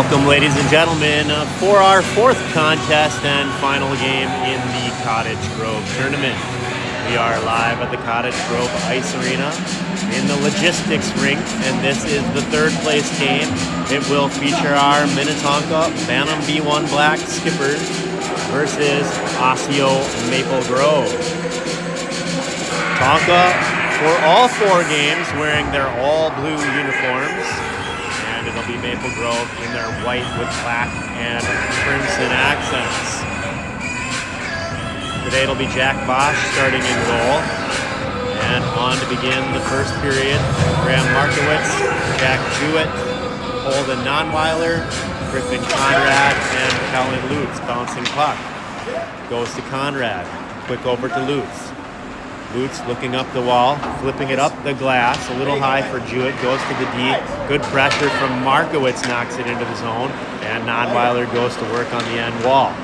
Welcome, ladies and gentlemen, for our fourth contest and final game in the Cottage Grove tournament. We are live at the Cottage Grove Ice Arena in the logistics rink, and this is the third place game. It will feature our Minnetonka Bantam B1 Black Skippers versus Osseo Maple Grove. Tonka for all four games wearing their all blue uniforms. And it'll be Maple Grove in their white with black and crimson accents. Today it'll be Jack Bosch starting in goal. And on to begin the first period, Graham Markowitz, Jack Jewett, Holden Nonweiler, Griffin Conrad, and Kellen Lutz. Bouncing puck. Goes to Conrad. Quick over to Lutz. Lutz looking up the wall, flipping it up the glass, a little high for Jewett, goes to the D. Good pressure from Markowitz, knocks it into the zone, and Nonweiler goes to work on the end wall.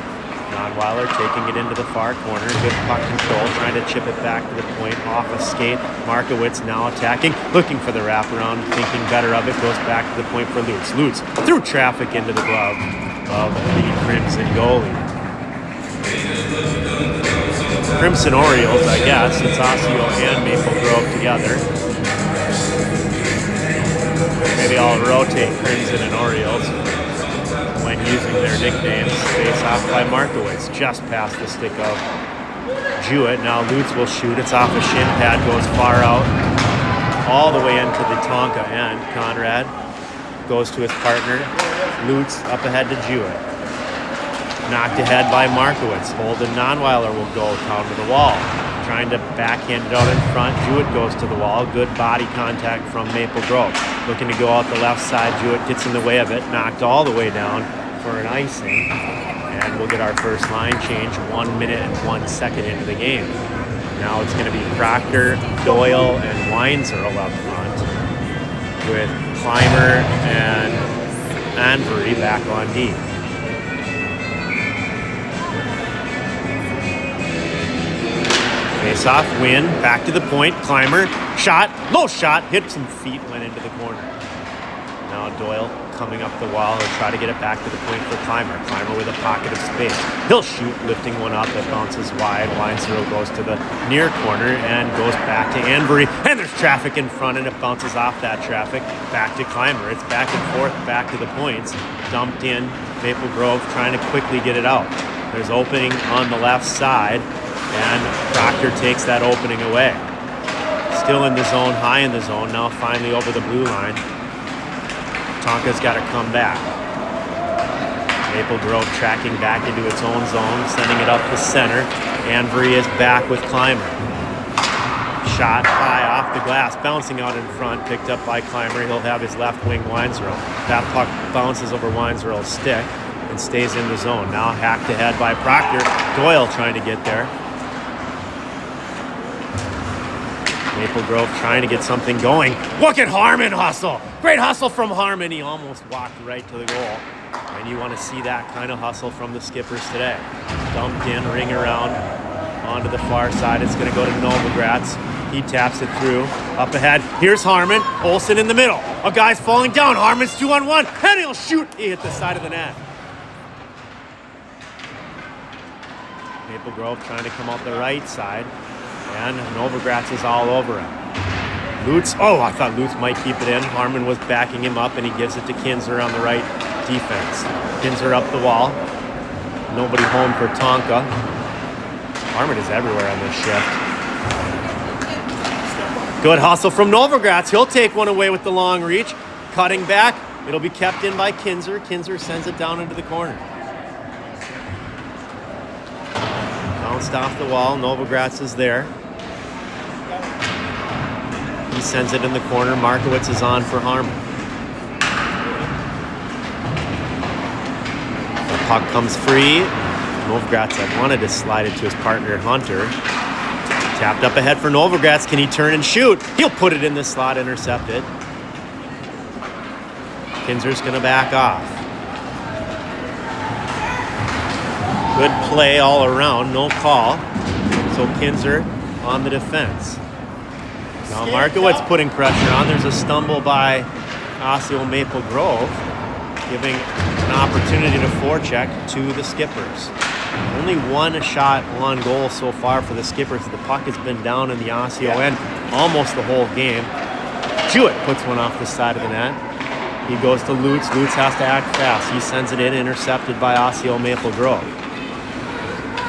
Nonweiler taking it into the far corner, good puck control, trying to chip it back to the point, off a skate. Markowitz now attacking, looking for the wraparound, thinking better of it, goes back to the point for Lutz. Lutz threw traffic into the glove of the Crimson goalie. Crimson Orioles, I guess. It's Osseo and Maple Grove together. Maybe I'll rotate Crimson and Orioles when using their nicknames. Face off by Markowitz, just past the stick of Jewett. Now Lutz will shoot. It's off a shin pad, goes far out, all the way into the Tonka end. Conrad goes to his partner. Lutz up ahead to Jewett. Knocked ahead by Markowitz. Holden Nonweiler will go down to the wall. Trying to backhand it out in front. Jewett goes to the wall. Good body contact from Maple Grove. Looking to go out the left side. Jewett gets in the way of it. Knocked all the way down for an icing. And we'll get our first line change 1 minute and 1 second into the game. Now it's going to be Proctor, Doyle, and Weinzerl up front. With Clymer and Anvery back on D. Face off, win, back to the point, Clymer, shot, low shot, hit some feet, went into the corner. Now Doyle coming up the wall, he'll try to get it back to the point for Clymer. Clymer with a pocket of space. He'll shoot, lifting one up that bounces wide. Weinzerl goes to the near corner and goes back to Anvery. And there's traffic in front and it bounces off that traffic. Back to Clymer. It's back and forth, back to the points. Dumped in, Maple Grove trying to quickly get it out. There's opening on the left side. And Proctor takes that opening away. Still in the zone, high in the zone. Now finally over the blue line. Tonka's got to come back. Maple Grove tracking back into its own zone, sending it up the center. Anvery is back with Clymer. Shot high off the glass, bouncing out in front, picked up by Clymer. He'll have his left wing Weinzerl. That puck bounces over Weinzerl's stick and stays in the zone. Now hacked ahead by Proctor. Doyle trying to get there. Maple Grove trying to get something going. Look at Harmon hustle. Great hustle from Harmon. He almost walked right to the goal. And you want to see that kind of hustle from the Skippers today. Dumped in, ring around, onto the far side. It's going to go to Novogratz. He taps it through. Up ahead. Here's Harmon. Olsen in the middle. A guy's falling down. Harmon's 2-on-1. And he'll shoot. He hit the side of the net. Maple Grove trying to come out the right side. And Novogratz is all over him. Lutz, I thought Lutz might keep it in. Harmon was backing him up, and he gives it to Kinzer on the right defense. Kinzer up the wall. Nobody home for Tonka. Harmon is everywhere on this shift. Good hustle from Novogratz. He'll take one away with the long reach. Cutting back. It'll be kept in by Kinzer. Kinzer sends it down into the corner. Bounced off the wall. Novogratz is there. He sends it in the corner. Markowitz is on for Harmon. The puck comes free. Novogratz wanted to slide it to his partner, Hunter. Tapped up ahead for Novogratz. Can he turn and shoot? He'll put it in the slot, intercepted. Kinzer's going to back off. Good play all around, no call. So Kinzer on the defense. Now Markowitz putting pressure on. There's a stumble by Osseo Maple Grove. giving an opportunity to forecheck to the Skippers. Only one shot on goal so far for the Skippers. The puck has been down in the Osseo end almost the whole game. Jewett puts one off the side of the net. He goes to Lutz. Lutz has to act fast. He sends it in, intercepted by Osseo Maple Grove.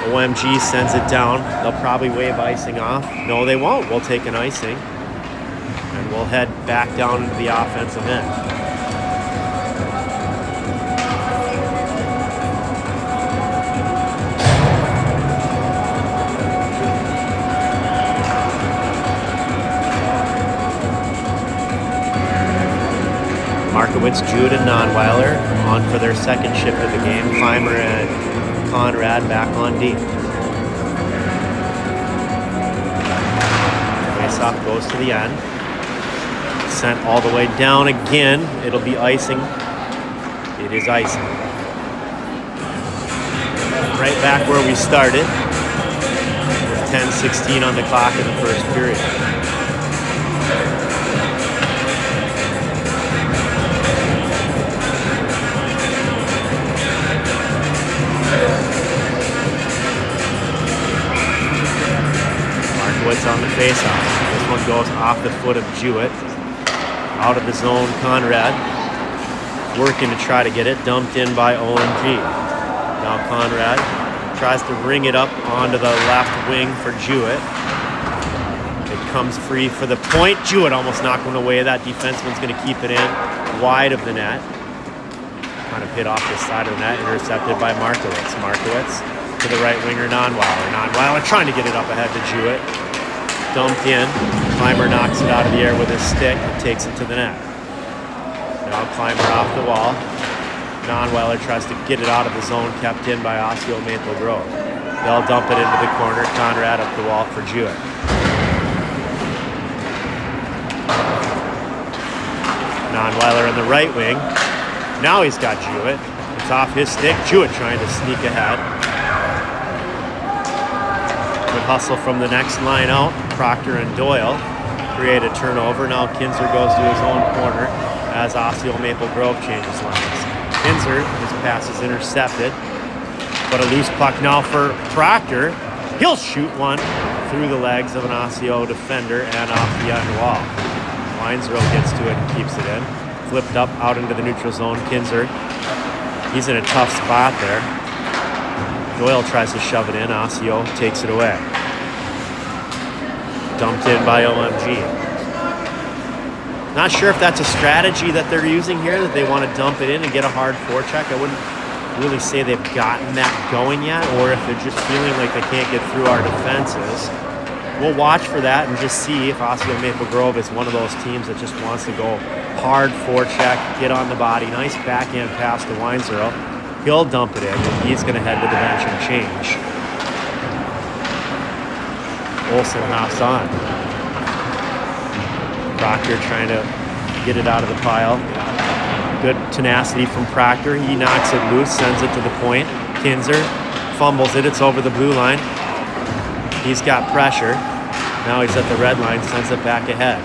OMG sends it down. They'll probably wave icing off. No, they won't. We'll take an icing. And we'll head back down into the offensive end. Markowitz, Jewett, and Nonweiler on for their second shift of the game. Clymer and Conrad back on D. Faceoff goes to the end. Sent all the way down again. It'll be icing. It is icing. Right back where we started with 10:16 on the clock in the first period. Markowitz on the faceoff. This one goes off the foot of Jewett. Out of the zone, Conrad working to try to get it. Dumped in by OMG. Now Conrad tries to ring it up onto the left wing for Jewett. It comes free for the point. Jewett almost knocked one away. That defenseman's going to keep it in wide of the net. Kind of hit off the side of the net, intercepted by Markowitz. Markowitz to the right winger, Nonweiler. Nonweiler trying to get it up ahead to Jewett. Dumped in. Clymer knocks it out of the air with his stick and takes it to the net. Now Clymer off the wall. Nonweiler tries to get it out of the zone, kept in by Osseo Maple Grove. They'll dump it into the corner. Conrad up the wall for Jewett. Nonweiler in the right wing. Now he's got Jewett. It's off his stick. Jewett trying to sneak ahead. Good hustle from the next line out. Proctor and Doyle create a turnover. Now Kinzer goes to his own corner as Osseo Maple Grove changes lines. Kinzer, his pass is intercepted, but a loose puck now for Proctor. He'll shoot one through the legs of an Osseo defender and off the end wall. Weinzerl gets to it and keeps it in. Flipped up out into the neutral zone. Kinzer, he's in a tough spot there. Doyle tries to shove it in. Osseo takes it away. Dumped in by OMG. Not sure if that's a strategy that they're using here, that they want to dump it in and get a hard forecheck. I wouldn't really say they've gotten that going yet, or if they're just feeling like they can't get through our defenses. We'll watch for that and just see if Osseo Maple Grove is one of those teams that just wants to go hard forecheck, get on the body. Nice backhand pass to Weinzerl. He'll dump it in, and he's going to head to the bench and change. Olsen hops on. Proctor trying to get it out of the pile. Good tenacity from Proctor. He knocks it loose, sends it to the point. Kinzer fumbles it. It's over the blue line. He's got pressure. Now he's at the red line, sends it back ahead.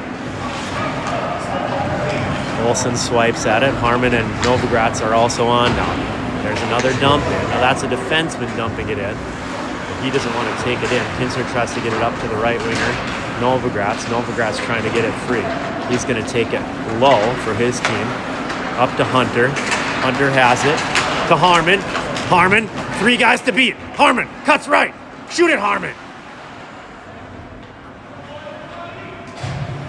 Olsen swipes at it. Harmon and Novogratz are also on now. There's another dump in. Now that's a defenseman dumping it in. But he doesn't want to take it in. Kinzer tries to get it up to the right winger. Novogratz. Novogratz trying to get it free. He's going to take it low for his team. Up to Hunter. Hunter has it. To Harmon. Harmon. 3 guys to beat. Harmon cuts right. Shoot it, Harmon.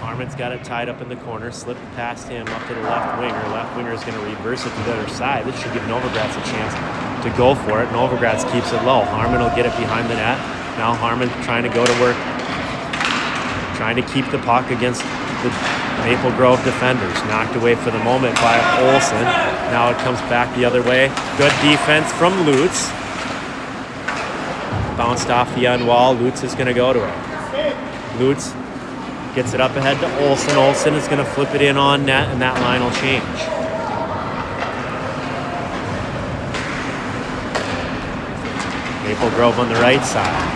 Harmon's got it tied up in the corner. Slipped past him up to the left winger. Left winger is going to reverse it to the other side. This should give Novogratz a chance to go for it. Novogratz keeps it low. Harmon will get it behind the net. Now Harmon trying to go to work. Trying to keep the puck against the Maple Grove defenders. Knocked away for the moment by Olsen. Now it comes back the other way. Good defense from Lutz. Bounced off the end wall. Lutz is going to go to it. Lutz gets it up ahead to Olsen. Olsen is going to flip it in on net, and that line will change. Maple Grove on the right side.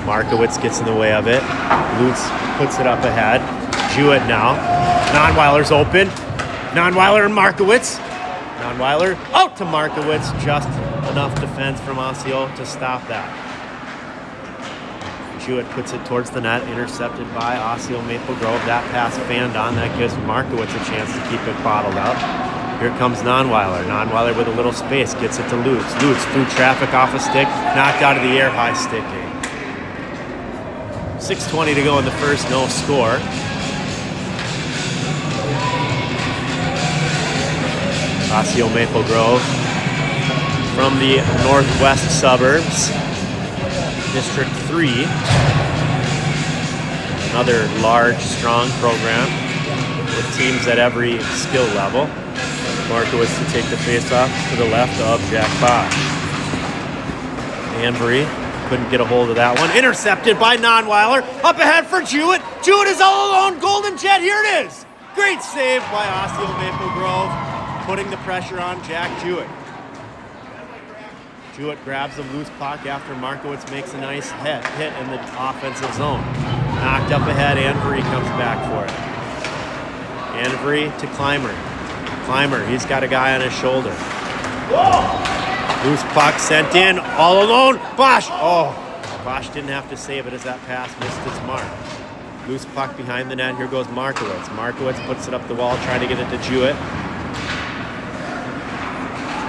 Markowitz gets in the way of it. Lutz puts it up ahead. Jewett now. Nonweiler's open. Nonweiler and Markowitz. Nonweiler out to Markowitz. Just enough defense from Osseo to stop that. Jewett puts it towards the net, intercepted by Osseo Maple Grove. That pass fanned on. That gives Markowitz a chance to keep it bottled up. Here comes Nonweiler. Nonweiler with a little space. Gets it to Lutz. Lutz through traffic off a stick. Knocked out of the air. High sticking. 6:20 to go in the first. No score. Osseo Maple Grove from the northwest suburbs, District 3. Another large, strong program with teams at every skill level. Markowitz to take the face-off to the left of Jack Bosch. Anbury couldn't get a hold of that one. Intercepted by Nonweiler. Up ahead for Jewett. Jewett is all alone. Golden Jet, here it is. Great save by Osseo Maple Grove, putting the pressure on Jack Jewett. Jewett grabs a loose puck after Markowitz makes a nice hit in the offensive zone. Knocked up ahead, Anbury comes back for it. Anbury to Clymer. Clymer, he's got a guy on his shoulder. Loose puck sent in, all alone. Bosch! Oh, Bosch didn't have to save it as that pass missed his mark. Loose puck behind the net. Here goes Markowitz. Markowitz puts it up the wall, trying to get it to Jewett.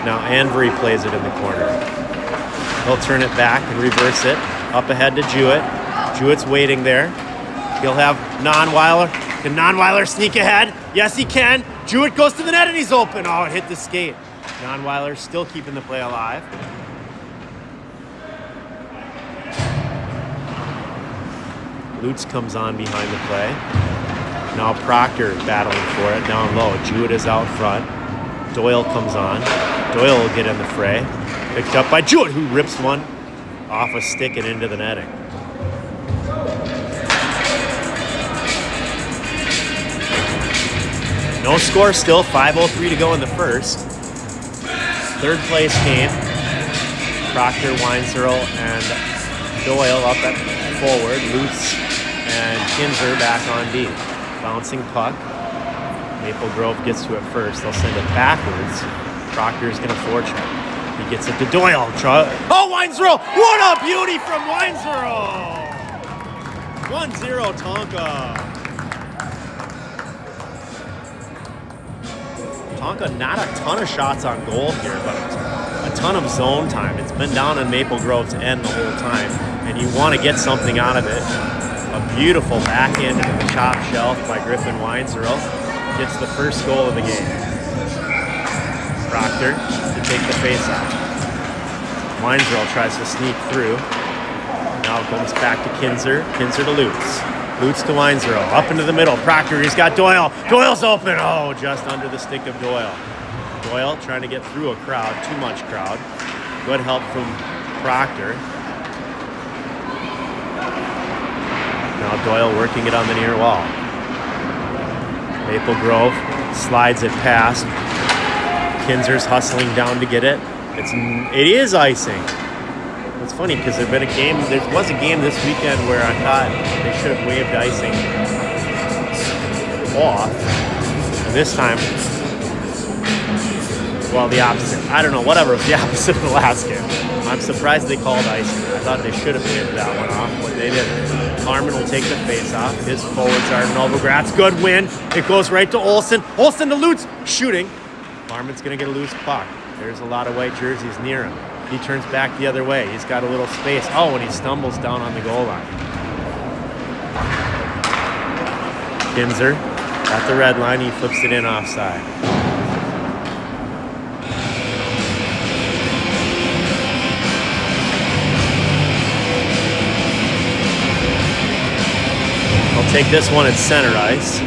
Now Anbury plays it in the corner. He'll turn it back and reverse it. Up ahead to Jewett. Jewett's waiting there. He'll have Nonweiler. Can Nonweiler sneak ahead? Yes, he can. Jewett goes to the net and he's open. Oh, it hit the skate. Nonweiler still keeping the play alive. Lutz comes on behind the play. Now Proctor battling for it down low. Jewett is out front. Doyle comes on. Doyle will get in the fray. Picked up by Jewett, who rips one off a stick and into the netting. No score still, 5:03 to go in the first. Third place game. Proctor, Weinzierl, and Doyle up at forward. Lutz and Kinzer back on D. Bouncing puck. Maple Grove gets to it first. They'll send it backwards. Proctor's going to forecheck. He gets it to Doyle. Oh, Weinzierl! What a beauty from Weinzierl! 1-0 Tonka. Tonka, not a ton of shots on goal here, but a ton of zone time. It's been down in Maple Grove's end the whole time, and you want to get something out of it. A beautiful backhand into the top shelf by Griffin Weinzierl. Gets the first goal of the game. Proctor to take the face-off. Weinzierl tries to sneak through. Now it comes back to Kinzer. Kinzer to Lutz. Lutz to Weinzierl. Up into the middle. Proctor, he's got Doyle. Doyle's open. Oh, just under the stick of Doyle. Doyle trying to get through a crowd. Too much crowd. Good help from Proctor. Now Doyle working it on the near wall. Maple Grove slides it past. Kinzer's hustling down to get it. It is icing. It's funny because there was a game this weekend where I thought they should have waived icing off. And this time, well, the opposite. I don't know, whatever, it was the opposite of the last game. I'm surprised they called icing. I thought they should have waived that one off, but they didn't. Harmon will take the face off. His forwards are Novogratz. Good win. It goes right to Olsen. Olsen to Lutz. Shooting. Harmon's going to get a loose puck. There's a lot of white jerseys near him. He turns back the other way. He's got a little space. Oh, and he stumbles down on the goal line. Kinzer at the red line. He flips it in offside. I'll take this one at center ice.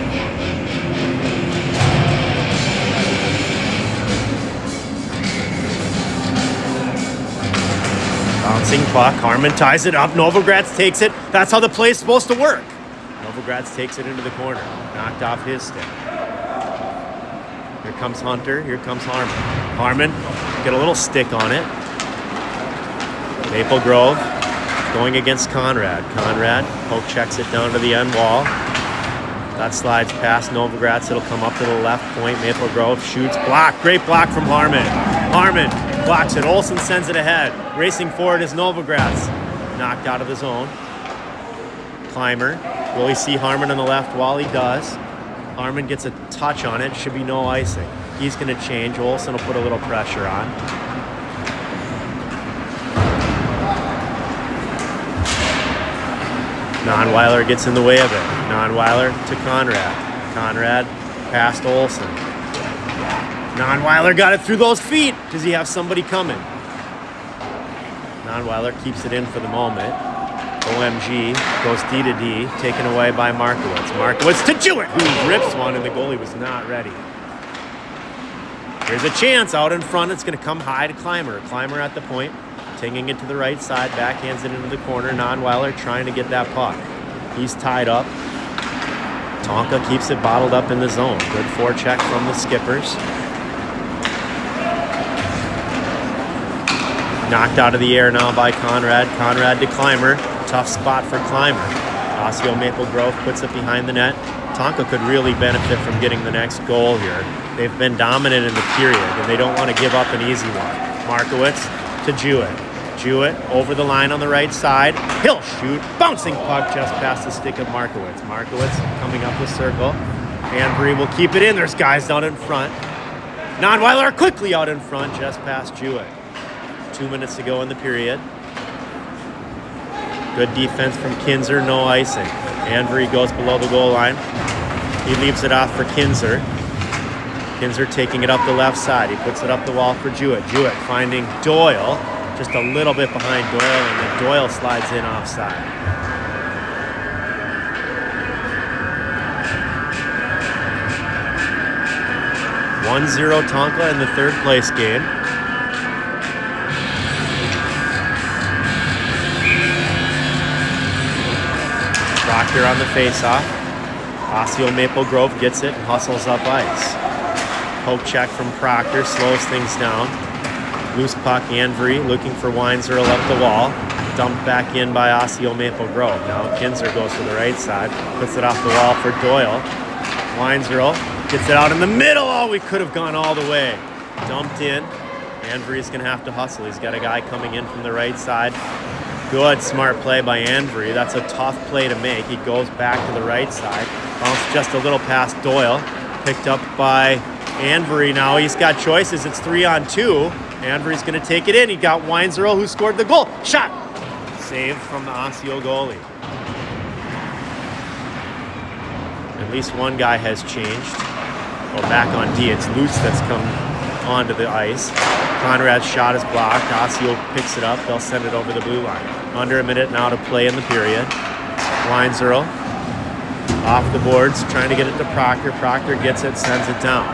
Bouncing puck. Harmon ties it up. Novogratz takes it. That's how the play's supposed to work. Novogratz takes it into the corner. Knocked off his stick. Here comes Hunter. Here comes Harmon. Harmon, get a little stick on it. Maple Grove going against Conrad. Conrad poke checks it down to the end wall. That slides past Novogratz. It'll come up to the left point. Maple Grove shoots. Block. Great block from Harmon. Harmon blocks it. Olsen sends it ahead. Racing forward is Novogratz. Knocked out of the zone. Climber. Will he see Harmon on the left wall? He does. Harmon gets a touch on it. Should be no icing. He's going to change. Olsen will put a little pressure on. Nonweiler gets in the way of it. Nonweiler to Conrad. Conrad past Olsen. Nonweiler got it through those feet. Does he have somebody coming? Nonweiler keeps it in for the moment. OMG goes D to D, taken away by Markowitz. Markowitz to Jewett, who rips one, and the goalie was not ready. Here's a chance out in front. It's going to come high to Climber. Climber at the point, taking it to the right side, backhands it into the corner. Nonweiler trying to get that puck. He's tied up. Tonka keeps it bottled up in the zone. Good forecheck from the Skippers. Knocked out of the air now by Conrad. Conrad to Climber. Tough spot for Climber. Osseo Maple Grove puts it behind the net. Tonka could really benefit from getting the next goal here. They've been dominant in the period, and they don't want to give up an easy one. Markowitz to Jewett. Jewett over the line on the right side. He'll shoot. Bouncing puck just past the stick of Markowitz. Markowitz coming up the circle. Hanbury will keep it in. There's guys down in front. Nonweiler quickly out in front just past Jewett. 2 minutes to go in the period. Good defense from Kinzer, no icing. Hanbury goes below the goal line. He leaves it off for Kinzer. Kinzer taking it up the left side. He puts it up the wall for Jewett. Jewett finding Doyle, just a little bit behind Doyle, and then Doyle slides in offside. (1-0) Tonka in the third place game. Proctor on the faceoff. Osseo Maple Grove gets it and hustles up ice. Poke check from Proctor slows things down. Loose puck, Hanbury looking for Weinzerl up the wall. Dumped back in by Osseo Maple Grove. Now Kinzer goes to the right side, puts it off the wall for Doyle. Weinzerl gets it out in the middle. Oh, we could have gone all the way. Dumped in. Hanbury's going to have to hustle. He's got a guy coming in from the right side. Good, smart play by Hanbury. That's a tough play to make. He goes back to the right side. Bounced just a little past Doyle. Picked up by Hanbury. Now he's got choices. It's 3-on-2. Hanbury's going to take it in. He got Weinzerl, who scored the goal. Shot! Saved from the Osseo goalie. At least one guy has changed. Oh, back on D. It's Lutz that's come onto the ice. Conrad's shot is blocked. Osseo picks it up. They'll send it over the blue line. Under a minute now to play in the period. Weinzerl off the boards, trying to get it to Proctor. Proctor gets it, sends it down.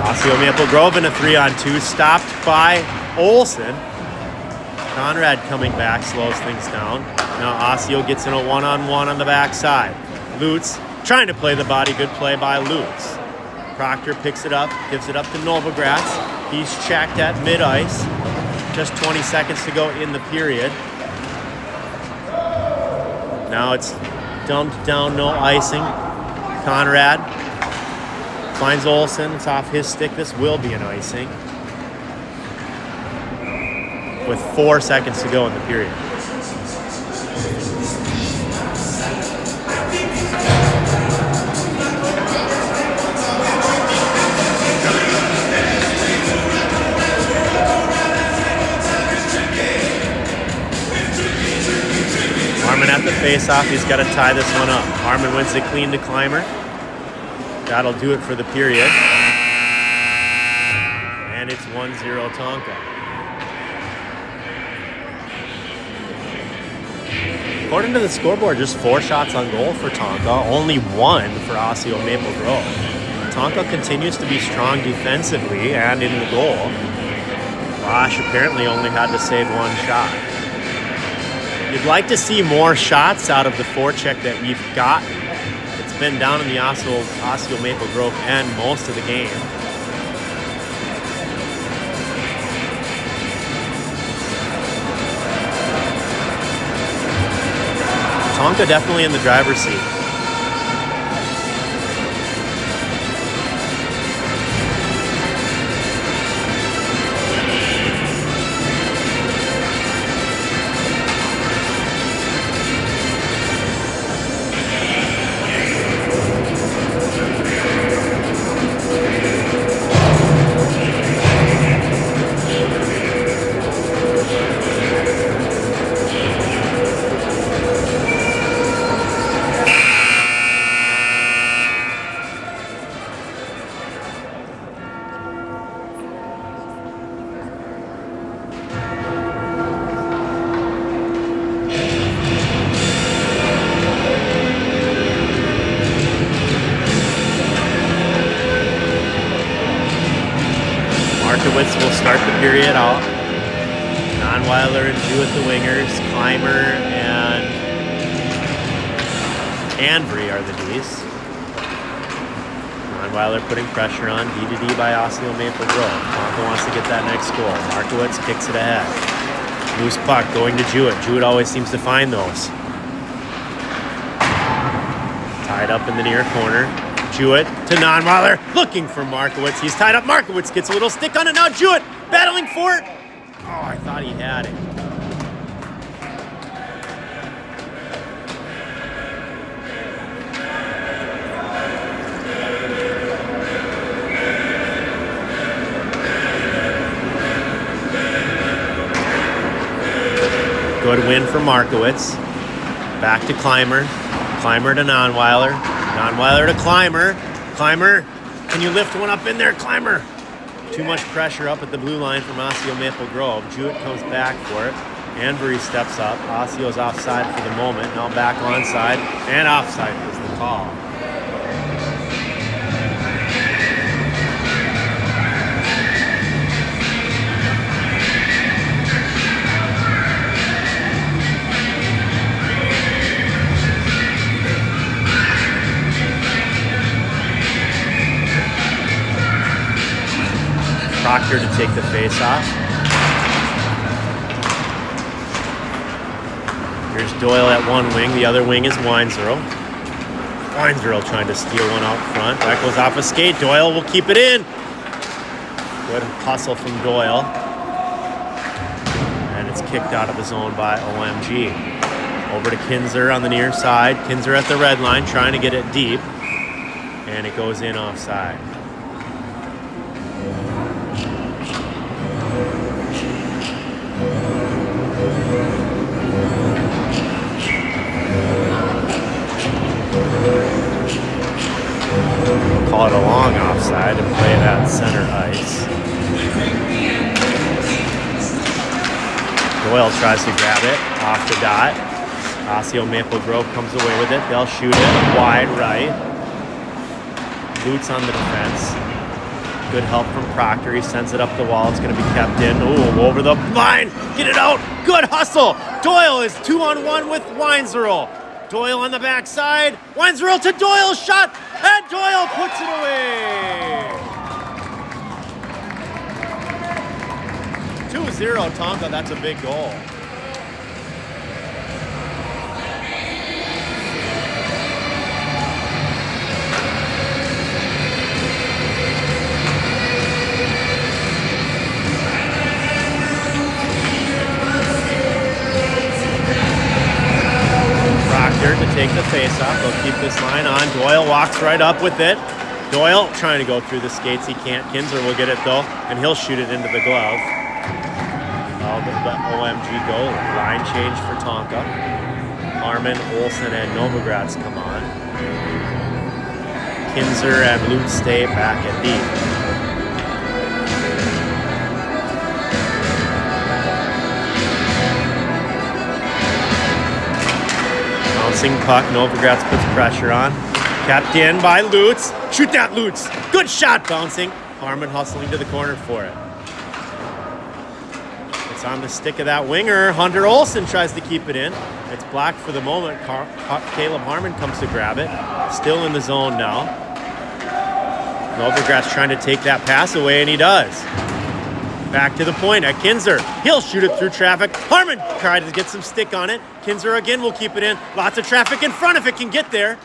Osseo Maple Grove in a 3-on-2, stopped by Olsen. Conrad coming back, slows things down. Now Osseo gets in a 1-on-1 on the backside. Lutz trying to play the body, good play by Lutz. Proctor picks it up, gives it up to Novogratz. He's checked at mid-ice. Just 20 seconds to go in the period. Now it's dumped down, no icing. Conrad finds Olsen. It's off his stick. This will be an icing. With 4 seconds to go in the period. Harmon at the face-off. He's got to tie this one up. Harmon wins it clean to Climber. That'll do it for the period. And it's 1-0 Tonka. According to the scoreboard, just 4 shots on goal for Tonka, only 1 for Osseo Maple Grove. Tonka continues to be strong defensively and in the goal. Bosch apparently only had to save 1 shot. You'd like to see more shots out of the forecheck that we've gotten. It's been down in the Osseo Maple Grove end most of the game. Tonka definitely in the driver's seat. Markowitz will start the period out. Nonweiler and Jewett the wingers. Clymer and Anvery are the Ds. Nonweiler putting pressure on. D to D by Osseo Maple Grove. Tonka wants to get that next goal. Markowitz kicks it ahead. Loose puck going to Jewett. Jewett always seems to find those. Tied up in the near corner. Jewett to Nonweiler, looking for Markowitz. He's tied up. Markowitz gets a little stick on it. Now Jewett battling for it. Oh, I thought he had it. Good win for Markowitz. Back to Clymer. Clymer to Nonweiler. Nonweiler to Clymer. Clymer, can you lift one up in there, Clymer? Too much pressure up at the blue line from Osseo Maple Grove. Jewett comes back for it. Anvery steps up. Osseo's offside for the moment. Now back onside. And offside is the call. Proctor to take the face-off. Here's Doyle at one wing. The other wing is Weinzerl. Weinzerl trying to steal one out front. That goes off a skate. Doyle will keep it in. Good hustle from Doyle. And it's kicked out of the zone by OMG. Over to Kinzer on the near side. Kinzer at the red line trying to get it deep. And it goes in offside. Call it a long offside and play that center ice. Doyle tries to grab it off the dot. Osseo Maple Grove comes away with it. They'll shoot it wide right. Boots on the defense. Good help from Proctor. He sends it up the wall. It's going to be kept in. Ooh, over the line. Get it out. Good hustle. Doyle is 2-on-1 with Weinzerl. Doyle on the backside. Weinzerl to Doyle. Shot. And Doyle puts it away. 2-0 Tonka. That's a big goal. To take the face-off. They'll keep this line on. Doyle walks right up with it. Doyle trying to go through the skates. He can't. Kinzer will get it though, and he'll shoot it into the glove. Oh, the OMG goal. Line change for Tonka. Harmon, Olsen, and Novogratz come on. Kinzer and Lute stay back at deep. Bouncing puck, Novogratz puts pressure on. Kept in by Lutz. Shoot that, Lutz. Good shot, bouncing. Harmon hustling to the corner for it. It's on the stick of that winger. Hunter Olsen tries to keep it in. It's blocked for the moment. Caleb Harmon comes to grab it. Still in the zone now. Novogratz trying to take that pass away, and he does. Back to the point at Kinzer. He'll shoot it through traffic. Harmon tried to get some stick on it. Kinzer again will keep it in. Lots of traffic in front if it can get there.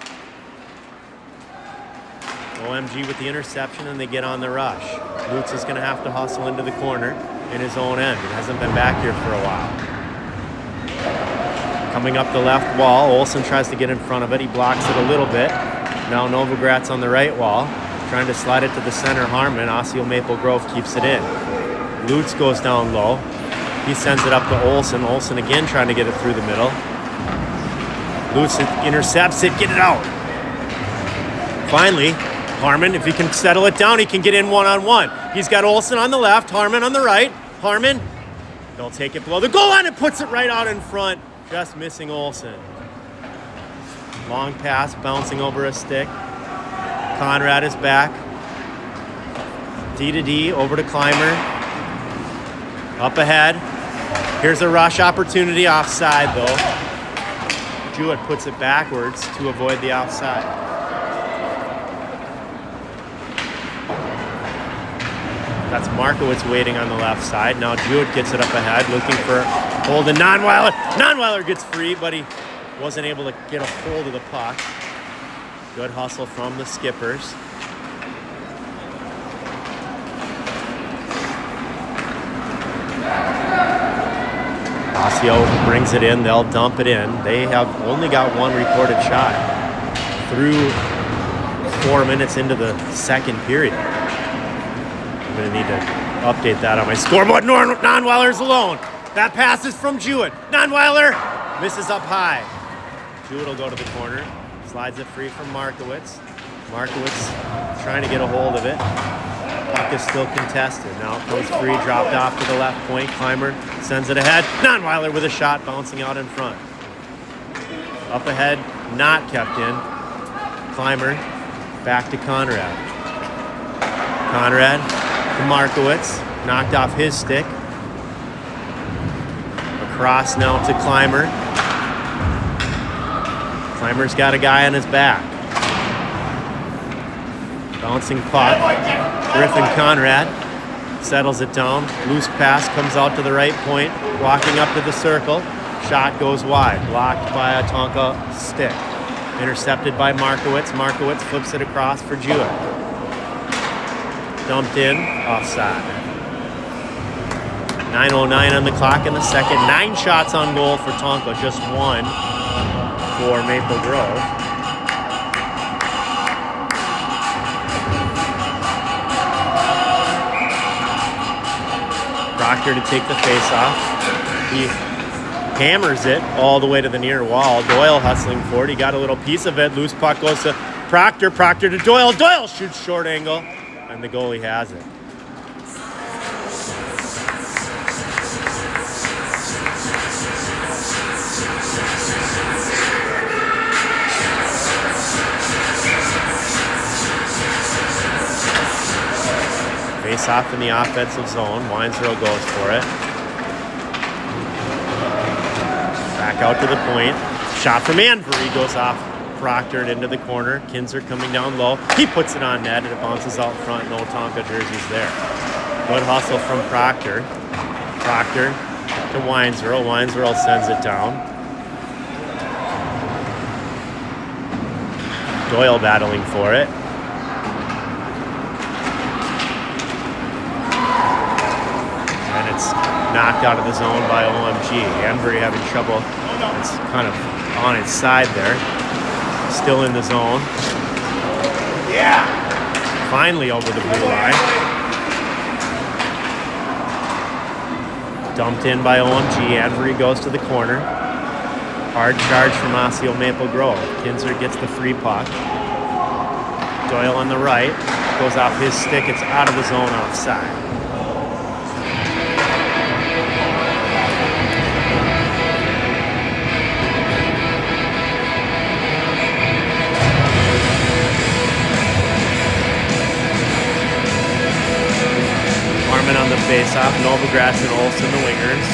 OMG with the interception, and they get on the rush. Lutz is going to have to hustle into the corner in his own end. He hasn't been back here for a while. Coming up the left wall, Olsen tries to get in front of it. He blocks it a little bit. Now Novogratz on the right wall, trying to slide it to the center. Harmon, Osseo Maple Grove keeps it in. Lutz goes down low. He sends it up to Olsen. Olsen again trying to get it through the middle. Lutz intercepts it, get it out. Finally, Harmon, if he can settle it down, he can get in one-on-one. He's got Olsen on the left, Harmon on the right. Harmon, they'll take it below the goal line and puts it right out in front, just missing Olsen. Long pass, bouncing over a stick. Conrad is back. D to D, over to Clymer. Up ahead. Here's a rush opportunity, offside though. Jewett puts it backwards to avoid the offside. That's Markowitz waiting on the left side. Now Jewett gets it up ahead, looking for Holden. Nonweiler. Nonweiler gets free, but he wasn't able to get a hold of the puck. Good hustle from the Skippers. Osseo brings it in. They'll dump it in. They have only got one recorded shot through 4 minutes into the second period. I'm going to need to update that on my scoreboard. Nonweiler's alone. That pass is from Jewett. Nonweiler misses up high. Jewett will go to the corner. Slides it free from Markowitz. Markowitz trying to get a hold of it. Puck is still contested. Now it comes free, dropped off to the left point. Clymer sends it ahead. Nonweiler with a shot bouncing out in front. Up ahead, not kept in. Clymer back to Conrad. Conrad to Markowitz. Knocked off his stick. Across now to Clymer. Clymer's got a guy on his back. Bouncing puck. Griffin Conrad settles it down. Loose pass comes out to the right point. Walking up to the circle. Shot goes wide. Blocked by a Tonka stick. Intercepted by Markowitz. Markowitz flips it across for Jewett. Dumped in. Offside. 9:09 on the clock in the second. 9 shots on goal for Tonka. Just 1 for Maple Grove. Proctor to take the face-off. He hammers it all the way to the near wall. Doyle hustling for it. He got a little piece of it. Loose puck goes to Proctor. Proctor to Doyle. Doyle shoots short angle, and the goalie has it. Face off in the offensive zone. Winesboro goes for it. Back out to the point. Shot from Anbury goes off Proctor and into the corner. Kinzer coming down low. He puts it on net and it bounces out front. No Tonka jerseys there. Good hustle from Proctor. Proctor to Winesboro. Winesboro sends it down. Doyle battling for it. Knocked out of the zone by OMG. Anbury having trouble. It's kind of on its side there. Still in the zone. Yeah. Finally over the blue line. Dumped in by OMG. Anbury goes to the corner. Hard charge from Osseo Maple Grove. Kinzer gets the free puck. Doyle on the right. Goes off his stick. It's out of the zone offside. On the face-off, Novogratz and Olsen the wingers.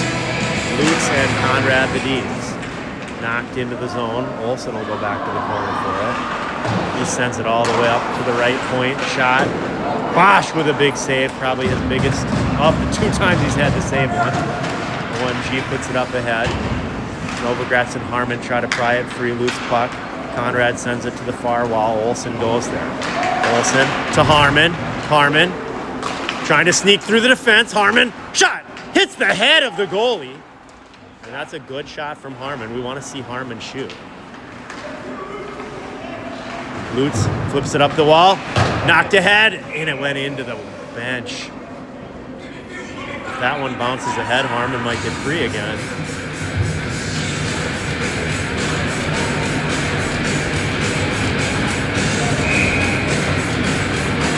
Lutz and Conrad the D's. Knocked into the zone. Olsen will go back to the corner for it. He sends it all the way up to the right point. Shot Bosch with a big save, probably his biggest of the 2 times he's had to save one. OMG puts it up ahead. Novogratz and Harmon try to pry it free, loose puck. Conrad sends it to the far wall. Olsen goes there. Olsen to Harmon. Harmon trying to sneak through the defense. Harmon, shot! Hits the head of the goalie. And that's a good shot from Harmon. We want to see Harmon shoot. Lutz flips it up the wall. Knocked ahead, and it went into the bench. If that one bounces ahead, Harmon might get free again.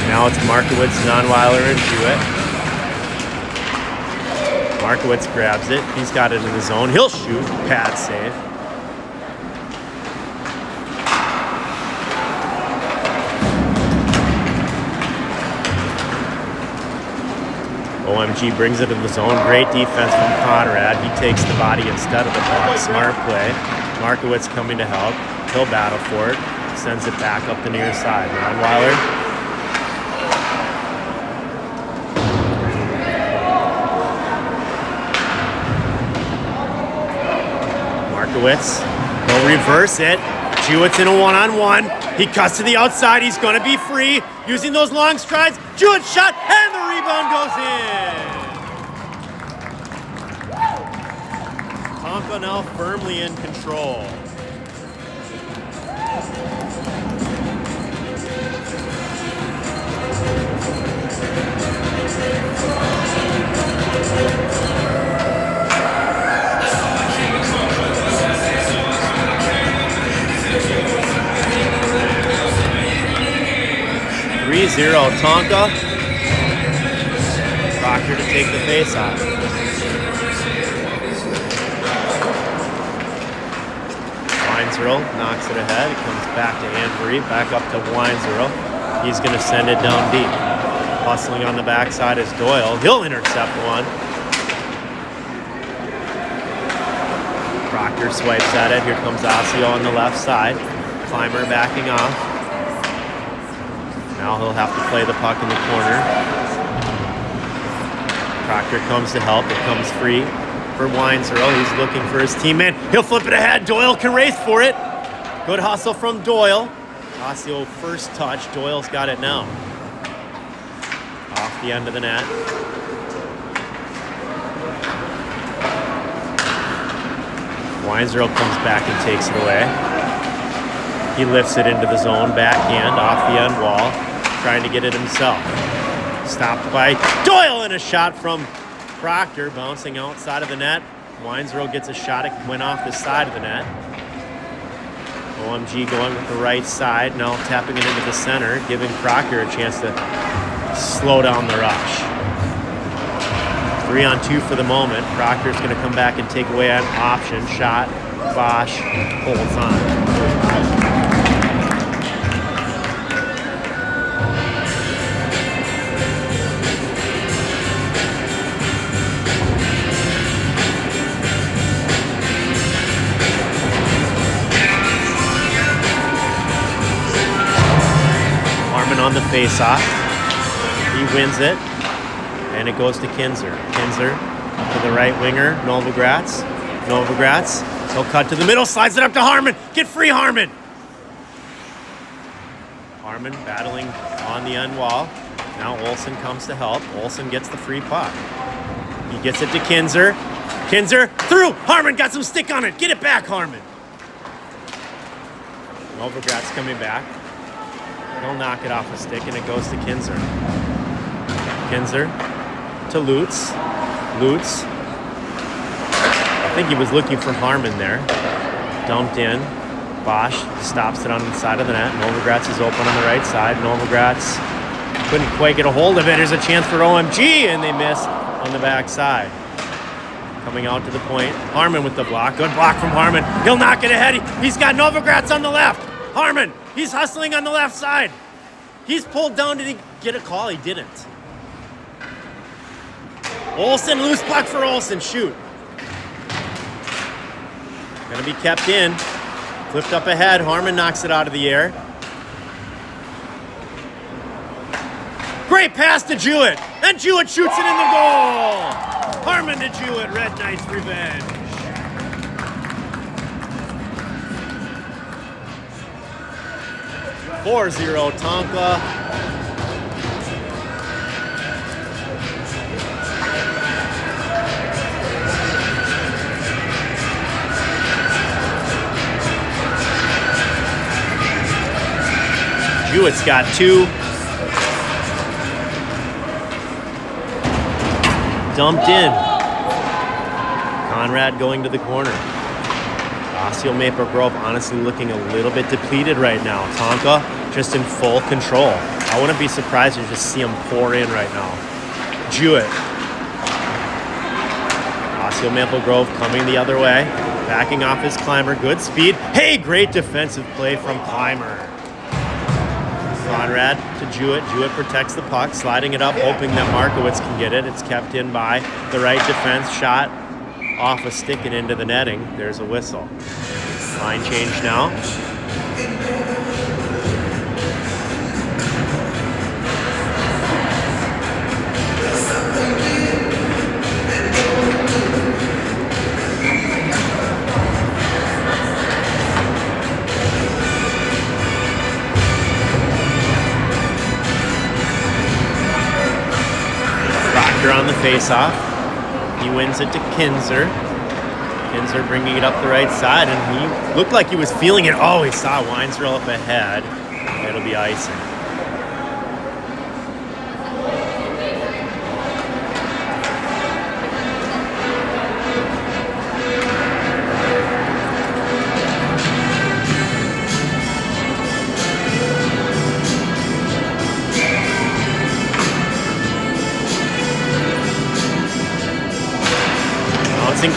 Now it's Markowitz, Nonweiler, and Jewett. Markowitz grabs it. He's got it in the zone. He'll shoot. Pad save. OMG brings it in the zone. Great defense from Conrad. He takes the body instead of the puck. Smart play. Markowitz coming to help. He'll battle for it. Sends it back up the near side. Nonweiler. Markowitz. He'll reverse it. Jewett's in a one-on-one. He cuts to the outside. He's going to be free. Using those long strides. Jewett shot, and the rebound goes in. Tonka now firmly in control. Tonka. Proctor to take the face-off. Weinzierl knocks it ahead. It comes back to Anvery, back up to Weinzierl. He's going to send it down deep. Hustling on the backside is Doyle. He'll intercept one. Proctor swipes at it. Here comes Osseo on the left side. Climber backing off. Now he'll have to play the puck in the corner. Proctor comes to help. It comes free for Weinzierl. He's looking for his teammate. He'll flip it ahead. Doyle can race for it. Good hustle from Doyle. Osseo first touch. Doyle's got it now. Off the end of the net. Weinzierl comes back and takes it away. He lifts it into the zone. Backhand off the end wall. Trying to get it himself. Stopped by Doyle, and a shot from Proctor bouncing outside of the net. Weinzierl gets a shot. It went off the side of the net. OMG going with the right side. Now tapping it into the center, giving Proctor a chance to slow down the rush. 3-on-2 for the moment. Proctor's going to come back and take away an option. Shot. Bosch holds on. On the face-off. He wins it, and it goes to Kinzer. Kinzer to the right winger, Novogratz. Novogratz, he'll cut to the middle, slides it up to Harmon. Get free, Harmon! Harmon battling on the end wall. Now Olsen comes to help. Olsen gets the free puck. He gets it to Kinzer. Kinzer through! Harmon got some stick on it. Get it back, Harmon! Novogratz coming back. He'll knock it off a stick, and it goes to Kinzer. Kinzer to Lutz. Lutz. I think he was looking for Harmon there. Dumped in. Bosch stops it on the side of the net. Novogratz is open on the right side. Novogratz couldn't quite get a hold of it. There's a chance for OMG, and they miss on the back side. Coming out to the point. Harmon with the block. Good block from Harmon. He'll knock it ahead. He's got Novogratz on the left. Harmon. He's hustling on the left side. He's pulled down. Did he get a call? He didn't. Olsen, loose puck for Olsen. Shoot. Gonna be kept in. Flipped up ahead. Harmon knocks it out of the air. Great pass to Jewett. And Jewett shoots it in the goal. Harmon to Jewett. Red Knights revenge. (4-0 Tonka. Jewett's got 2. Dumped in. Conrad going to the corner. Osseo Maple Grove honestly looking a little bit depleted right now. Tonka just in full control. I wouldn't be surprised to just see him pour in right now. Jewett. Osseo Maple Grove coming the other way. Backing off his Climber. Good speed. Hey, great defensive play from Climber. Conrad to Jewett. Jewett protects the puck, sliding it up, hoping that Markowitz can get it. It's kept in by the right defense. Shot off a stick and into the netting. There's a whistle. Line change now. On the face-off. He wins it to Kinzer. Kinzer bringing it up the right side, and he looked like he was feeling it. Oh, he saw Weinzerl up ahead. It'll be icing.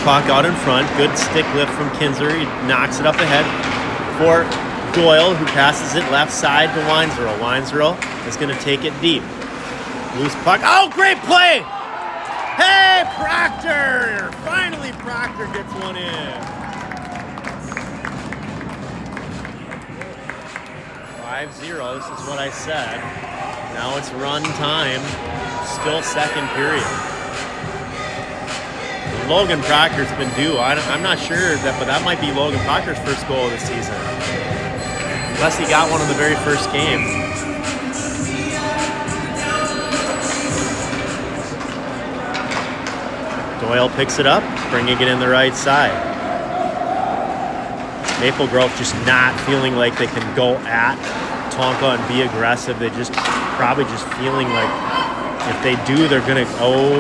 Puck out in front. Good stick lift from Kinzer. He knocks it up ahead for Doyle, who passes it left side to Weinzerl. Weinzerl is going to take it deep. Loose puck. Oh, great play! Hey, Proctor! Finally, Proctor gets one in. 5-0. This is what I said. Now it's run time. Still second period. Logan Proctor's been due. I'm not sure but that might be Logan Proctor's first goal of the season. Unless he got one in the very first game. Doyle picks it up, bringing it in the right side. Maple Grove just not feeling like they can go at Tonka and be aggressive. They just probably just feeling like if they do, they're gonna,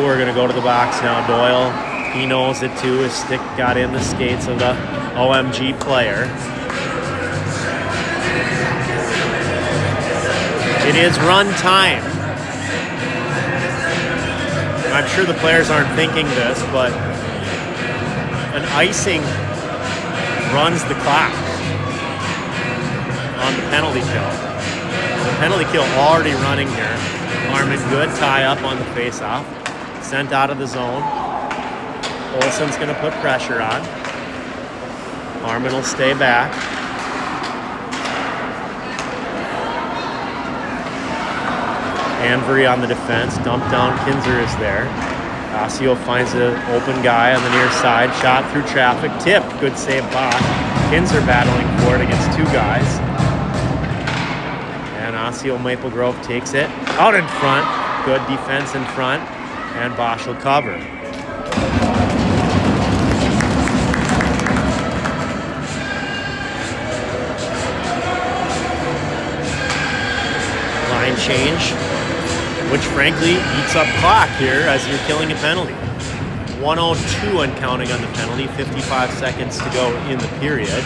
we're gonna go to the box now. Doyle, he knows it too. His stick got in the skates of the OMG player. It is run time. I'm sure the players aren't thinking this, but an icing runs the clock on the penalty kill. The penalty kill already running here. Harmon, good tie up on the face-off. Sent out of the zone. Olsen's going to put pressure on. Harmon will stay back. Anvery on the defense. Dump down. Kinzer is there. Osseo finds an open guy on the near side. Shot through traffic. Tip. Good save, Bosch. Kinzer battling for it against 2 guys. And Osseo Maple Grove takes it out in front. Good defense in front. And Bosch will cover. Line change, which frankly eats up clock here as you're killing a penalty. 1:02 and counting on the penalty, 55 seconds to go in the period.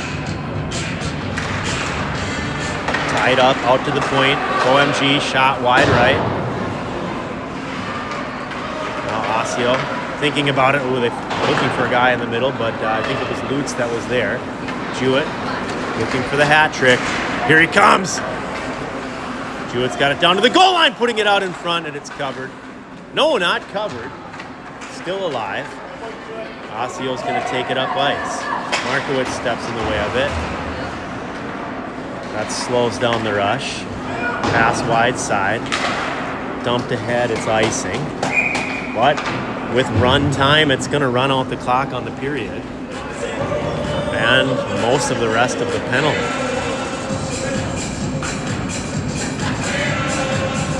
Tied up, out to the point. OMG, shot wide right. Now Osseo thinking about it. Ooh, they're looking for a guy in the middle, but I think it was Lutz that was there. Jewett looking for the hat trick. Here he comes. Jewett's got it down to the goal line, putting it out in front, and it's covered. No, not covered. Still alive. Osseo's going to take it up ice. Markowitz steps in the way of it. That slows down the rush. Pass wide side. dumped ahead. It's icing. But with run time, it's going to run out the clock on the period. And most of the rest of the penalty.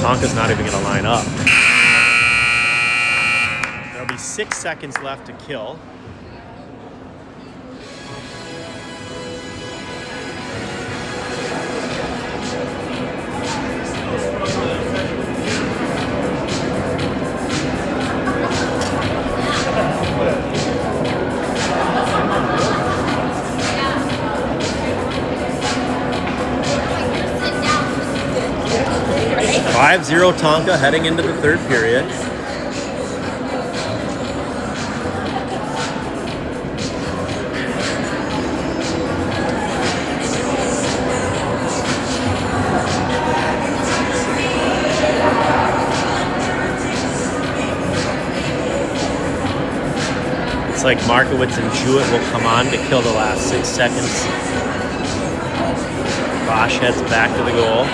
Tonka's not even going to line up. There'll be 6 seconds left to kill. Five-0 Tonka heading into the third period. It's like Markowitz and Jewett will come on to kill the last 6 seconds. Bosch heads back to the goal.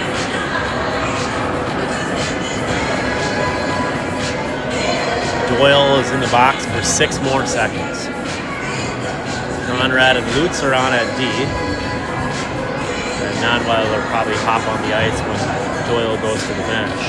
Doyle is in the box for 6 more seconds. Conrad and Lutz are on at D. And Nonweiler will probably hop on the ice when Doyle goes to the bench.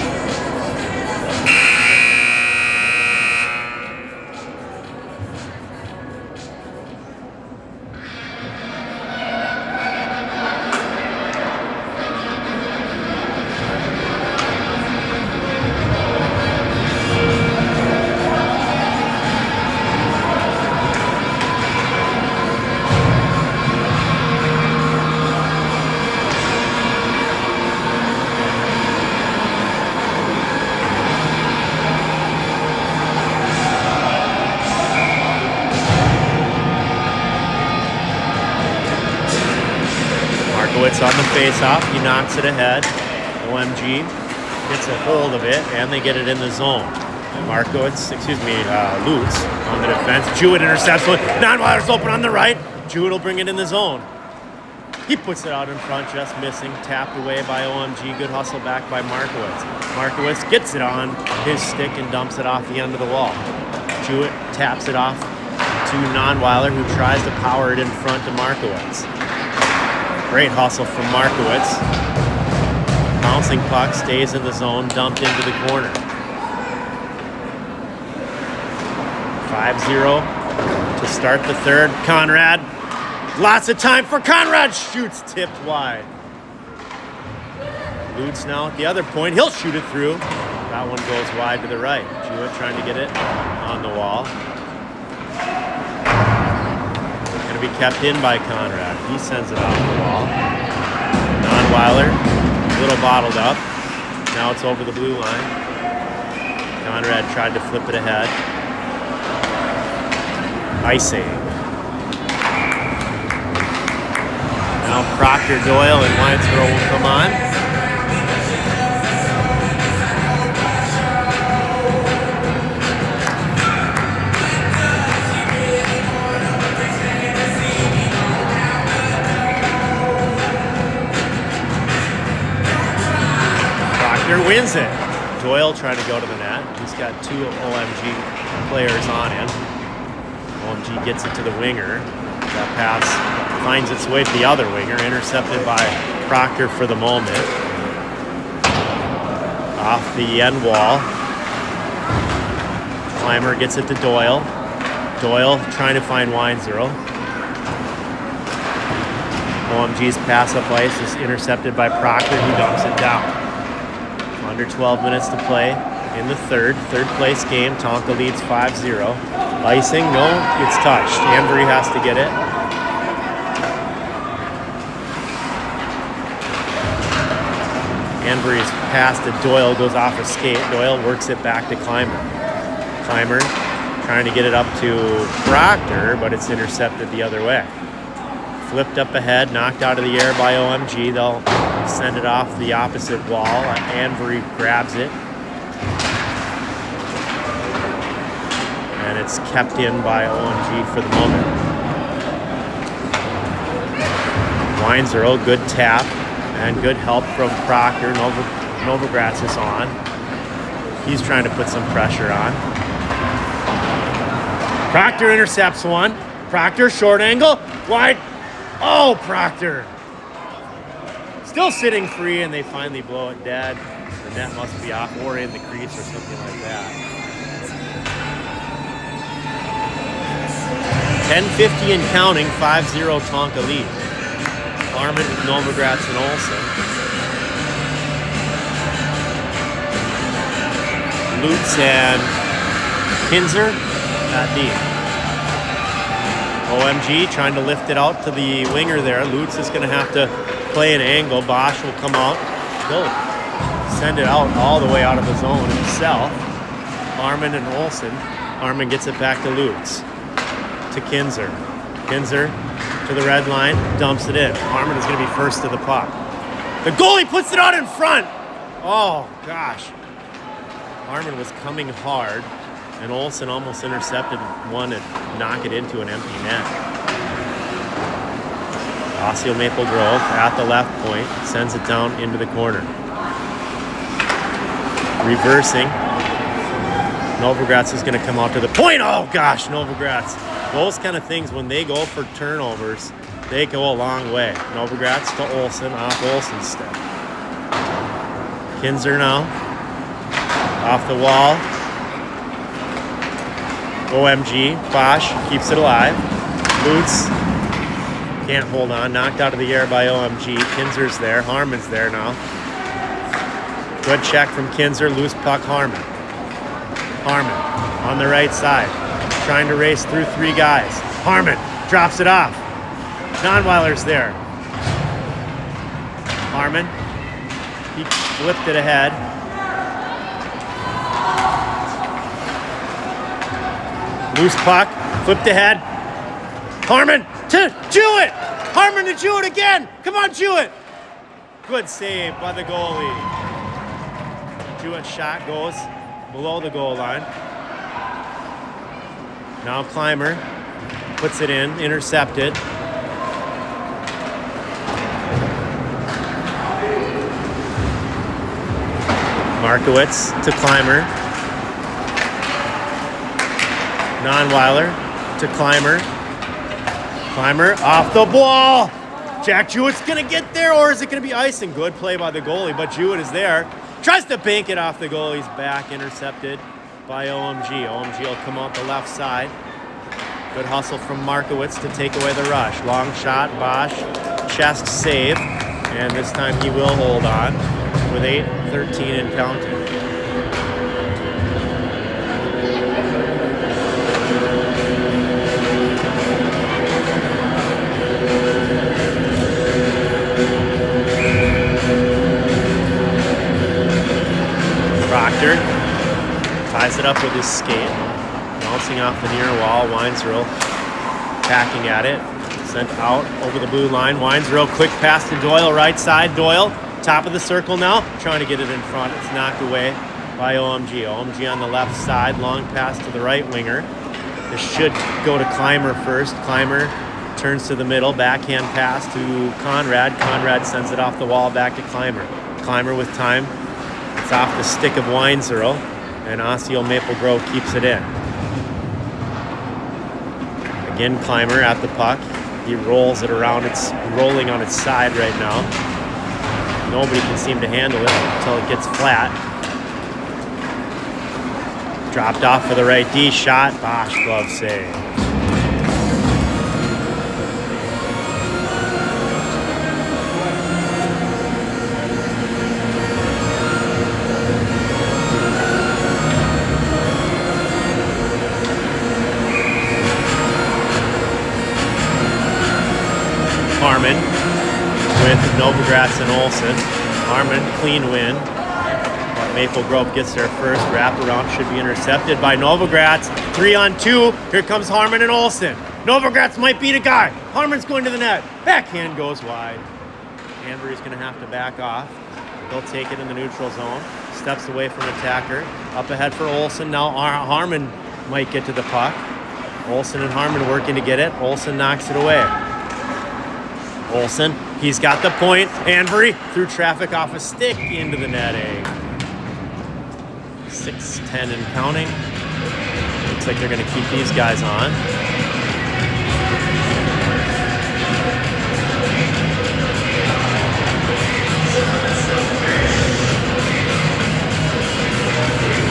Markowitz on the face-off, he knocks it ahead. OMG gets a hold of it, and they get it in the zone. Lutz on the defense. Jewett intercepts one. Nonweiler's open on the right. Jewett will bring it in the zone. He puts it out in front, just missing. Tapped away by OMG. Good hustle back by Markowitz. Markowitz gets it on his stick and dumps it off the end of the wall. Jewett taps it off to Nonweiler, who tries to power it in front to Markowitz. Great hustle from Markowitz. Bouncing puck stays in the zone, dumped into the corner. 5-0 to start the third. Conrad. Lots of time for Conrad. Shoots, tipped wide. Lutz now at the other point. He'll shoot it through. That one goes wide to the right. Jewett trying to get it on the wall. Going to be kept in by Conrad. He sends it off the wall. Nonweiler, a little bottled up. Now it's over the blue line. Conrad tried to flip it ahead. Icing. Now Proctor, Doyle, and Weinsborough will come on. Proctor wins it. Doyle trying to go to the net. He's got 2 OMG players on him. OMG gets it to the winger. That pass finds its way to the other winger, intercepted by Proctor for the moment. Off the end wall. Clymer gets it to Doyle. Doyle trying to find Weinsborough. OMG's pass up ice is intercepted by Proctor, who dumps it down. Under 12 minutes to play in the third place game. Tonka leads 5-0. Icing, no, it's touched. Anbury has to get it. Anbury's pass to Doyle goes off a skate. Doyle works it back to Clymer. Clymer trying to get it up to Proctor, but it's intercepted the other way. Flipped up ahead, knocked out of the air by OMG. They'll send it off the opposite wall. Anbury grabs it. And it's kept in by OMG for the moment. Weinsborough, good tap and good help from Proctor. Novogratz is on. He's trying to put some pressure on. Proctor intercepts one. Proctor, short angle, wide. Oh, Proctor. Still sitting free, and they finally blow it dead. The net must be off or in the crease or something like that. 10:50 and counting, 5-0 Tonka lead. Harmon with Novogratz and Olsen. Lutz and Kinzer at D. OMG trying to lift it out to the winger there. Lutz is going to have to play an angle. Bosch will come out. He'll send it out all the way out of the zone himself. Harmon and Olsen. Harmon gets it back to Lutz. To Kinzer. Kinzer to the red line. Dumps it in. Harmon is going to be first to the puck. The goalie puts it out in front. Oh, gosh. Harmon was coming hard, and Olsen almost intercepted one and knocked it into an empty net. Osseo Maple Grove at the left point sends it down into the corner. Reversing. Novogratz is going to come out to the point. Oh gosh, Novogratz. Those kind of things, when they go for turnovers, they go a long way. Novogratz to Olsen, off Olsen's step. Kinzer now. Off the wall. OMG. Bosch keeps it alive. Lutz can't hold on. Knocked out of the air by OMG. Kinzer's there. Harmon's there now. Good check from Kinzer. Loose puck, Harmon. Harmon on the right side. Trying to race through three guys. Harmon drops it off. Nonweiler's there. Harmon. He flipped it ahead. Loose puck, flipped ahead. Harmon to Jewett! Harmon to Jewett again! Come on, Jewett! Good save by the goalie. Jewett's shot goes below the goal line. Now Clymer puts it in, intercepted. Markowitz to Clymer. Nonweiler to Clymer. Clymer off the ball. Jack Jewett's going to get there, or is it going to be icing? Good play by the goalie, but Jewett is there. Tries to bank it off the goalie's back, intercepted by OMG. OMG will come out the left side. Good hustle from Markowitz to take away the rush. Long shot, Bosch, chest save, and this time he will hold on with 8:13 and counting. Proctor ties it up with his skate, bouncing off the near wall. Weinzerl packing at it, sent out over the blue line. Weinzerl quick pass to Doyle, right side. Doyle, top of the circle now, trying to get it in front. It's knocked away by OMG. OMG on the left side, long pass to the right winger. This should go to Clymer first. Clymer turns to the middle, backhand pass to Conrad. Conrad sends it off the wall back to Clymer. Clymer with time. It's off the stick of Weinzerl, and Osseo Maple Grove keeps it in. Again, Clymer at the puck. He rolls it around. It's rolling on its side right now. Nobody can seem to handle it until it gets flat. Dropped off for the right D shot. Bosch glove save. Harmon with Novogratz and Olsen. Harmon, clean win. But Maple Grove gets there first. Wraparound should be intercepted by Novogratz. 3-on-2. Here comes Harmon and Olsen. Novogratz might beat a guy. Harmon's going to the net. Backhand goes wide. Hanbury's going to have to back off. He'll take it in the neutral zone. Steps away from attacker. Up ahead for Olsen. Now Harmon might get to the puck. Olsen and Harmon working to get it. Olsen knocks it away. Olsen, he's got the point. Hanbury through traffic off a stick into the netting. 6:10 and counting. Looks like they're going to keep these guys on.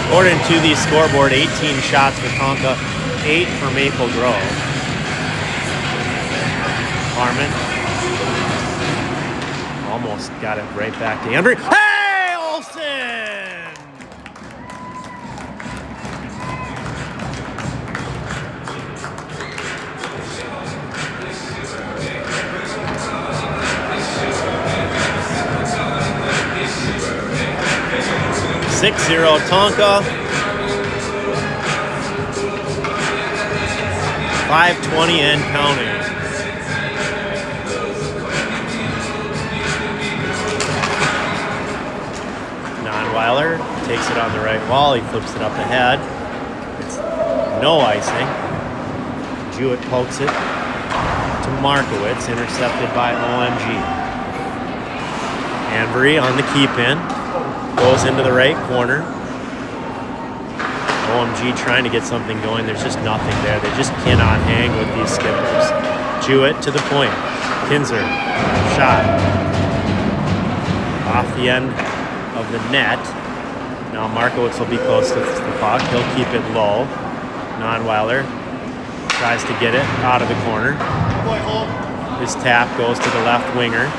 According to the scoreboard, 18 shots for Tonka, 8 for Maple Grove. Harmon almost got it right back to Embry. Hey, Olsen! (6-0) Tonka. 5:20 and counting. Weiler takes it on the right wall. He flips it up ahead. It's no icing. Jewett pokes it to Markowitz, intercepted by OMG. Anvery on the keep-in. Goes into the right corner. OMG trying to get something going. There's just nothing there. They just cannot hang with these skippers. Jewett to the point. Kinzer. Shot. Off the end of the net. Now Markowitz will be close to the puck. He'll keep it low. Nonweiler tries to get it out of the corner. His tap goes to the left winger.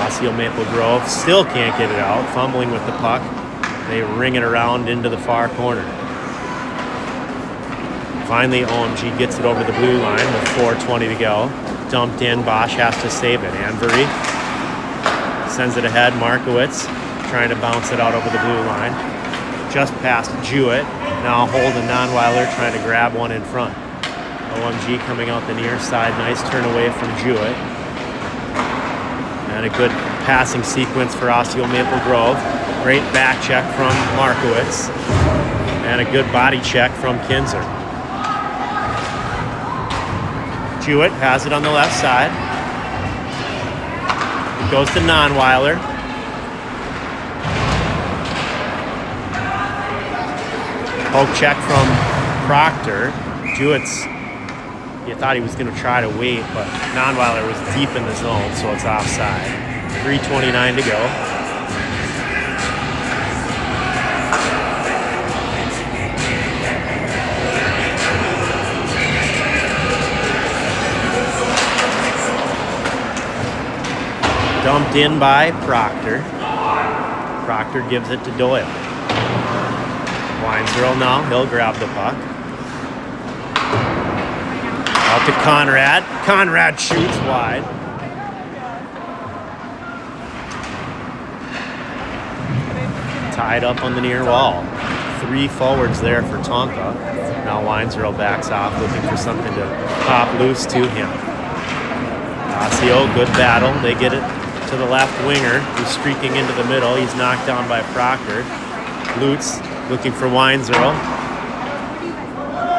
Osseo Maple Grove still can't get it out. Fumbling with the puck. They ring it around into the far corner. Finally, OMG gets it over the blue line with 4:20 to go. Dumped in. Bosch has to save it. Anvery sends it ahead. Markowitz trying to bounce it out over the blue line. Just past Jewett. Now Holden Nonweiler trying to grab one in front. OMG coming out the near side. Nice turn away from Jewett. And a good passing sequence for Osseo Maple Grove. Great back check from Markowitz. And a good body check from Kinzer. Jewett has it on the left side. Goes to Nonweiler. Poke check from Proctor. Jewett's, you thought he was going to try to wait, but Nonweiler was deep in the zone, so it's offside. 3:29 to go. Dumped in by Proctor. Proctor gives it to Doyle. Weinzierl now, he'll grab the puck. Out to Conrad. Conrad shoots wide. Tied up on the near wall. 3 forwards there for Tonka. Now Weinzierl backs off, looking for something to pop loose to him. Osseo, good battle. They get it to the left winger, who's streaking into the middle. He's knocked down by Proctor. Lutz looking for Weinzierl.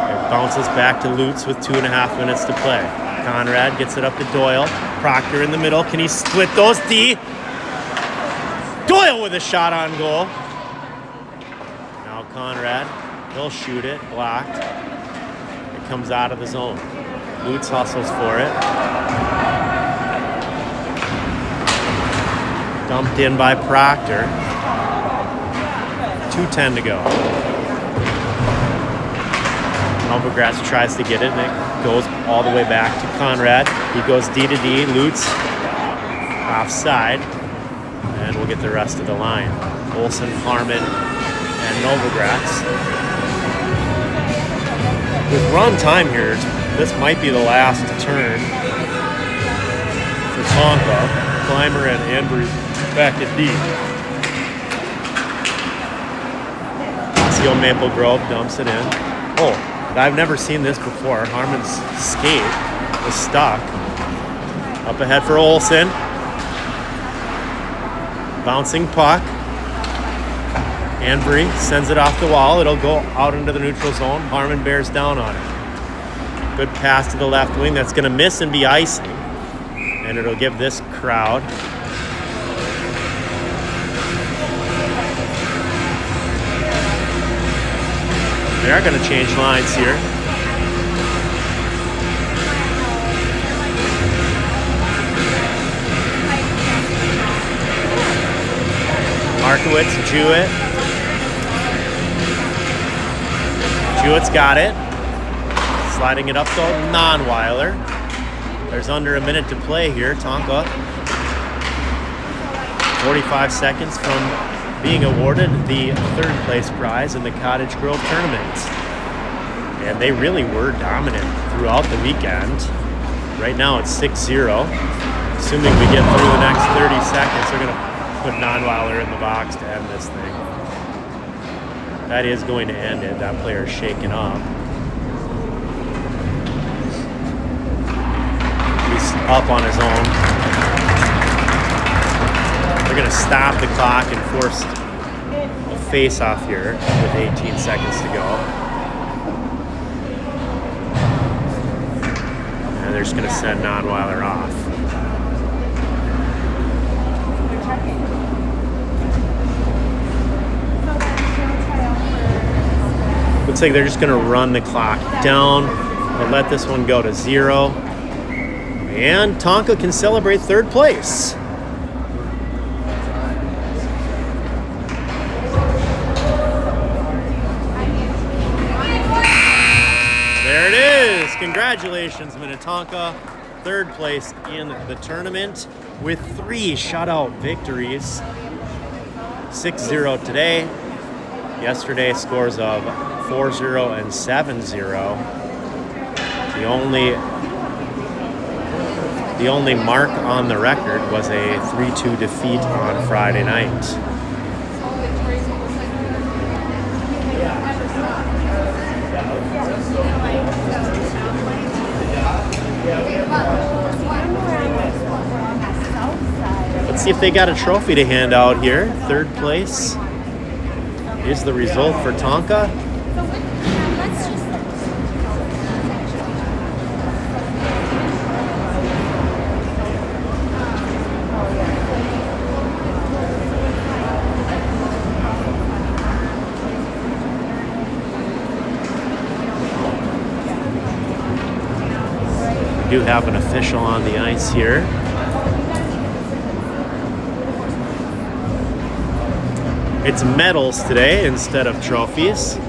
It bounces back to Lutz with 2.5 minutes to play. Conrad gets it up to Doyle. Proctor in the middle. Can he split those D? Doyle with a shot on goal. Now Conrad, he'll shoot it, blocked. It comes out of the zone. Lutz hustles for it. Dumped in by Proctor. 2:10 to go. Novogratz tries to get it, and it goes all the way back to Conrad. He goes D to D. Lutz offside. And we'll get the rest of the line. Olsen, Harmon, and Novogratz. With run time here, this might be the last turn for Tonka. Clymer and Andrews back at D. Osseo Maple Grove dumps it in. Oh, I've never seen this before. Harmon's skate was stuck. Up ahead for Olsen. Bouncing puck. Anvery sends it off the wall. It'll go out into the neutral zone. Harmon bears down on it. Good pass to the left wing. That's going to miss and be icing. And it'll give this crowd are going to change lines here. Markowitz, Jewett. Jewett's got it. Sliding it up to Nonweiler. There's under a minute to play here. Tonka, 45 seconds from being awarded the third place prize in the Cottage Grove tournament. And they really were dominant throughout the weekend. Right now it's 6-0. Assuming we get through the next 30 seconds, they're going to put Nonweiler in the box to end this thing. That is going to end it. That player is shaken up. He's up on his own. They're going to stop the clock and force a face-off here with 18 seconds to go. And they're just going to send Nonweiler off. Looks like they're just going to run the clock down and let this one go to 0. And Tonka can celebrate third place. There it is. Congratulations, Minnetonka. Third place in the tournament with 3 shutout victories. 6-0 today. Yesterday, scores of 4-0 and 7-0. The only mark on the record was a 3-2 defeat on Friday night. Let's see if they got a trophy to hand out here. Third place is the result for Tonka. We do have an official on the ice here. It's medals today instead of trophies.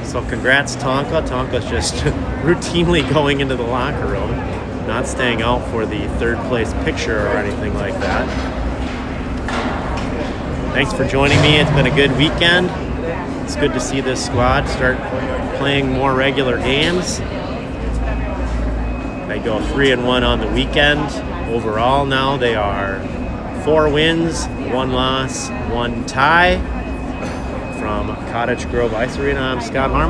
So congrats, Tonka. Tonka's just routinely going into the locker room, not staying out for the third place picture or anything like that. Thanks for joining me. It's been a good weekend. It's good to see this squad start playing more regular games. They go 3-1 on the weekend. Overall now they are 4 wins, 1 loss, 1 tie. From Cottage Grove Ice Arena, I'm Scott Harmon.